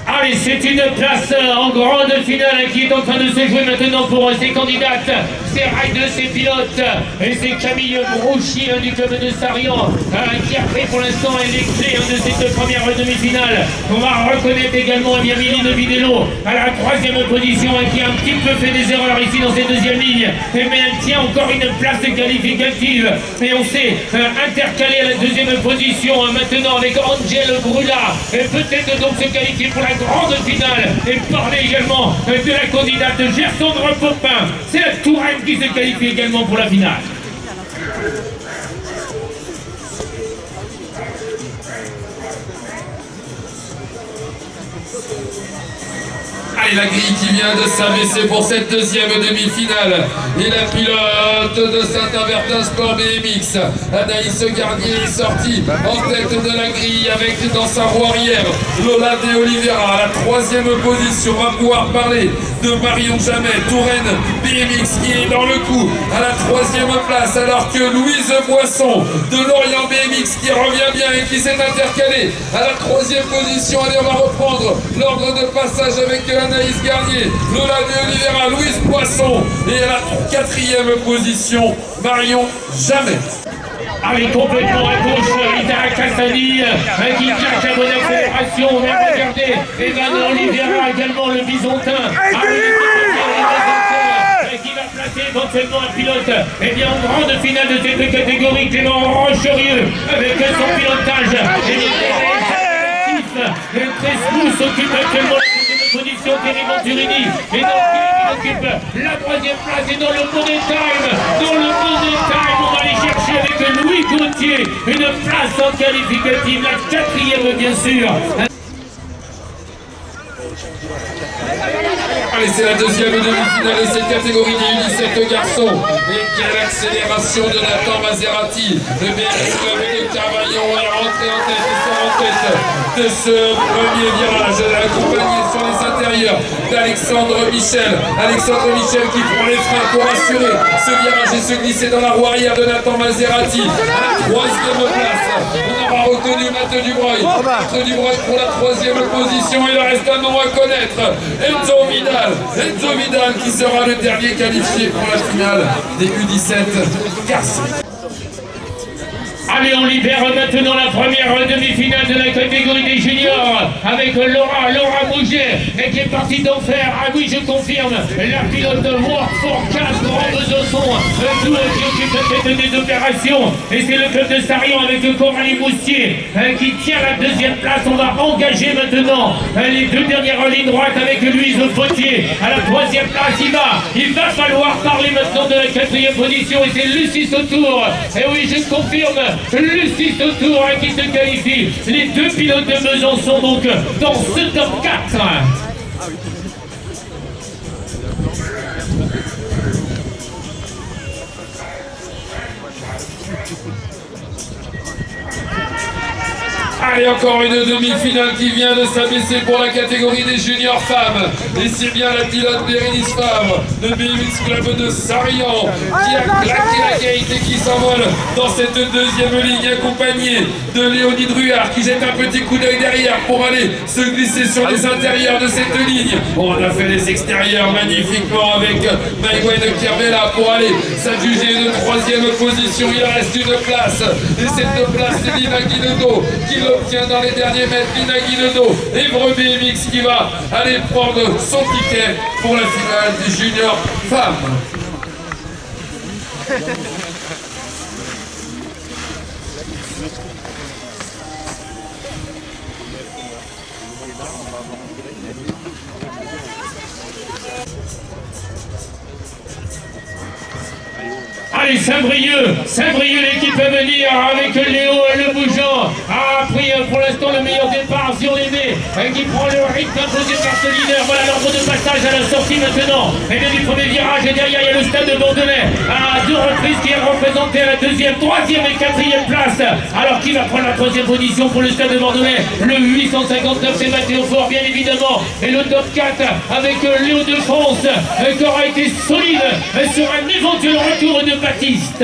Allez, c'est une place en grande finale qui est en train de se jouer maintenant pour ces candidates, ces riders, ces pilotes. Et c'est Camille Brouchy du club de Sarian qui a pris pour l'instant les clés de cette première demi-finale. On va reconnaître également Myline Videlo à la troisième position qui a un petit peu fait des erreurs ici dans cette deuxième ligne. Mais elle tient encore une place qualificative. Et on s'est intercalé à la deuxième position maintenant avec Angel Brula. Et peut-être donc se qualifier pour la grande finale et parler également de la candidate Gersandre Popin. C'est la Touraine qui se qualifie également pour la finale. Allez, la grille qui vient de s'abaisser pour cette deuxième demi-finale. Et la pilote de Saint-Avertin Sport BMX, Anaïs Garnier, est sortie en tête de la grille avec dans sa roue arrière Lola De Oliveira à la troisième position. On va pouvoir parler de Marion Jamet, Touraine BMX qui est dans le coup à la troisième place, alors que Louise Boisson de Lorient BMX qui revient bien et qui s'est intercalée à la troisième position. Allez, on va reprendre l'ordre de passage avec Anaïs Garnier, Lola De Oliveira, Louise Poisson et à la quatrième position, Marion Jamet. Allez, complètement à gauche, Ida Cassani qui cherche la bonne accélération. On va regarder Evan Oliveira également, le bisontin. Qui va placer éventuellement un pilote bien en grande finale de cette catégorie, Clément Rocherieux avec son pilotage. Trescou s'occupe actuellement de la position, Thierry Venturini et donc il occupe la troisième place. Et dans le money time, on va aller chercher avec Louis Gauthier une place en qualificative, la quatrième bien sûr. Allez, c'est la deuxième demi-finale de cette catégorie des U17 garçons. Et quelle accélération de Nathan Maserati. Le BMX Club de Cavaillon est rentré en tête et sort en tête de ce premier virage, accompagné sur les intérieurs d'Alexandre Michel. Alexandre Michel qui prend les freins pour assurer ce virage et se glisser dans la roue arrière de Nathan Maserati. À la troisième place, on aura retenu Matt Dubreuil. Matt Dubreuil pour la troisième position. Il reste un nom à connaître. Enzo Vidal qui sera le dernier qualifié pour la finale des U17 garçons. Allez, on libère maintenant la première demi-finale de la catégorie des juniors avec Laura Mouget qui est partie d'enfer. Ah oui, je confirme, la pilote Work for 4 Grand Besançon qui occupe la tête des opérations. Et c'est le club de Sarian avec Coralie Moustier qui tient la deuxième place. On va engager maintenant les deux dernières lignes droites avec Louise Potier à la troisième place. Il va falloir parler maintenant de la quatrième position et c'est Lucie Sautour. Et oui, je confirme, Lucie Sautour qui se qualifie. Les deux pilotes de Besançon donc dans ce top 4. Allez, encore une demi-finale qui vient de s'abaisser pour la catégorie des juniors femmes. Et c'est bien la pilote Bérénice Favre de BMX Club de Sarian qui a claqué la gate et qui s'envole dans cette deuxième ligne accompagnée de Léonie Druard qui jette un petit coup d'œil derrière pour aller se glisser sur les intérieurs de cette ligne. On a fait les extérieurs magnifiquement avec Maïwen Kervela pour aller s'adjuger une troisième position. Il reste une place et cette place c'est Lina Guinedo qui l'obtient dans les derniers mètres. Lina Guinedo, Évreux BMX qui va aller prendre son ticket pour la finale des juniors femmes. Allez, Saint-Brieuc, l'équipe à venir avec Léo Le Bougeant a pris pour l'instant le meilleur départ sur les nez qui prend le rythme imposé par ce leader. Voilà l'ordre de passage à la sortie maintenant. Et bien du premier virage et derrière il y a le stade de Bordelais à deux reprises qui est représenté à la deuxième, troisième et quatrième place. Alors qui va prendre la troisième position pour le stade de Bordelais? Le 859 c'est Mathéo Fort bien évidemment. Et le top 4 avec Léo de France qui aura été solide sur un éventuel retour de Baptiste.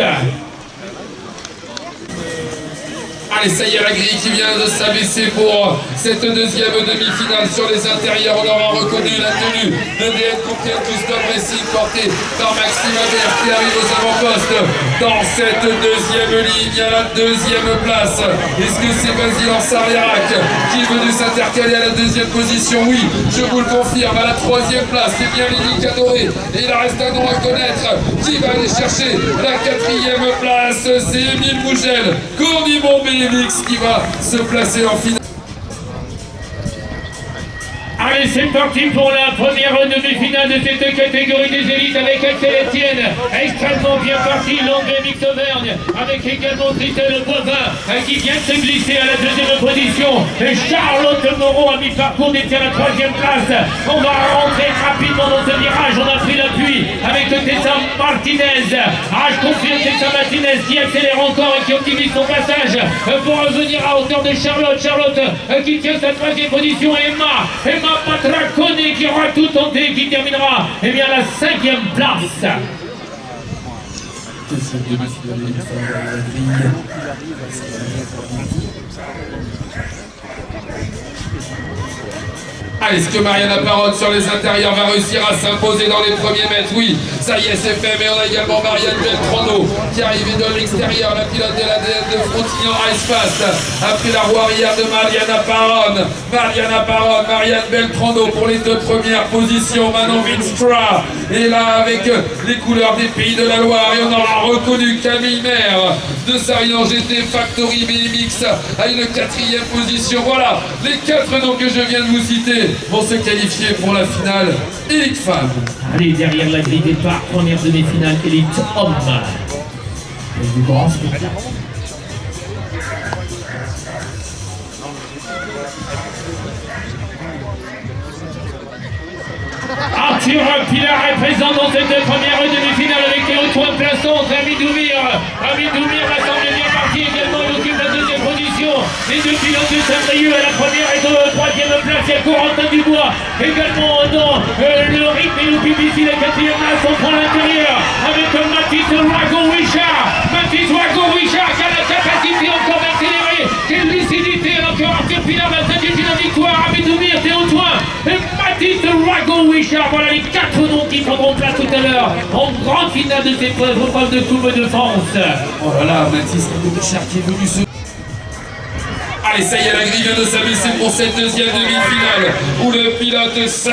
Allez, ça y est, la grille qui vient de s'abaisser pour cette deuxième demi-finale sur les intérieurs. On aura reconnu la tenue de DN Compiègne Custom Racing portée par Maxime Habert qui arrive aux avant-postes dans cette deuxième ligne à la deuxième place. Est-ce que c'est Basile Ansariac qui est venu s'intercaler à la deuxième position? Oui, je vous le confirme, à la troisième place, c'est bien Lily Cadoré. Et il reste un nom à connaître. Qui va aller chercher la quatrième place? C'est Émile Mougel, Cournimont BMX qui va se placer en finale. Allez, c'est parti pour la première demi-finale de cette catégorie des élites avec Axel Etienne, extrêmement bien parti, l'anglais Mix Auvergne, avec également Christelle Boivin qui vient de se glisser à la deuxième position. Et Charlotte Moreau à mi-parcours détient la troisième place. On va rentrer rapidement dans ce virage, on a pris l'appui avec Tessa Martinez. Je confirme Tessa Martinez qui accélère encore et qui optimise son passage pour revenir à hauteur de Charlotte. Charlotte qui tient sa troisième position. Emma Patracone qui aura tout tenté, qui terminera bien la cinquième place. Ah, est-ce que Mariana Parode sur les intérieurs va réussir à s'imposer dans les premiers mètres? Oui, ça y est, c'est fait, mais on a également Marianne Beltrando qui arrive de l'extérieur, la pilote de l'ADN de Frontignan Ice Fast, a pris la roue arrière de Mariana Parode. Marianne Beltrando pour les deux premières positions. Manon Winstra est là avec les couleurs des Pays de la Loire et on aura reconnu Camille Maire de Sarrion GT Factory BMX à une quatrième position. Voilà, les quatre noms que je viens de vous citer vont se qualifier pour la finale élite femme. Allez, derrière la grille départ, première demi-finale élite homme. Du grand spectacle. Arthur Pilar est présent dans cette première demi-finale avec Théo Toin plaçant. Ami Doumir rassemble bien parti également, il occupe la deuxième position. Les deux pilotes de Saint-Brieuc à la première et de troisième place. Il y a Corentin Dubois également dans le rythme et occupe ici la quatrième place. On prend l'intérieur avec Mathis Wagon-Wichard. Mathis Wagon-Wichard qui a la capacité encore d'accélérer. Quelle lucidité alors que Arthur Pilar va s'adjuger la victoire. Ami Doumir, Théo Toin et Mathis Wagon-Wichard. Voilà les quatre noms qui prendront place tout à l'heure en grande finale de cette épreuve de Coupe de France. Oh là là, Mathis Wagon-Wichard qui est venu se... Allez, ça y est, la grille vient de s'abaisser pour cette deuxième demi-finale où le pilote Sun,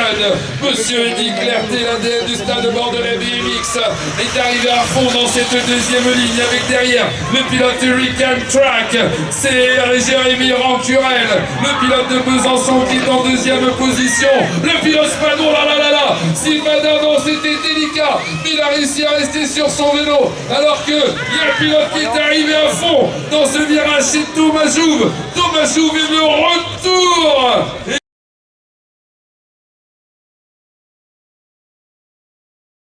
Monsieur Eddie Clerté, l'ADN du stade Bordelais BMX, est arrivé à fond dans cette deuxième ligne avec derrière le pilote Hurricane Track, c'est Jérémy Rancurel, le pilote de Besançon qui est en deuxième position, le pilote Spadon, Sylvain, non, c'était délicat, mais il a réussi à rester sur son vélo alors qu'il y a un pilote qui est arrivé à fond dans ce virage, c'est Thomas Jouve. Thomas Jouve est le roi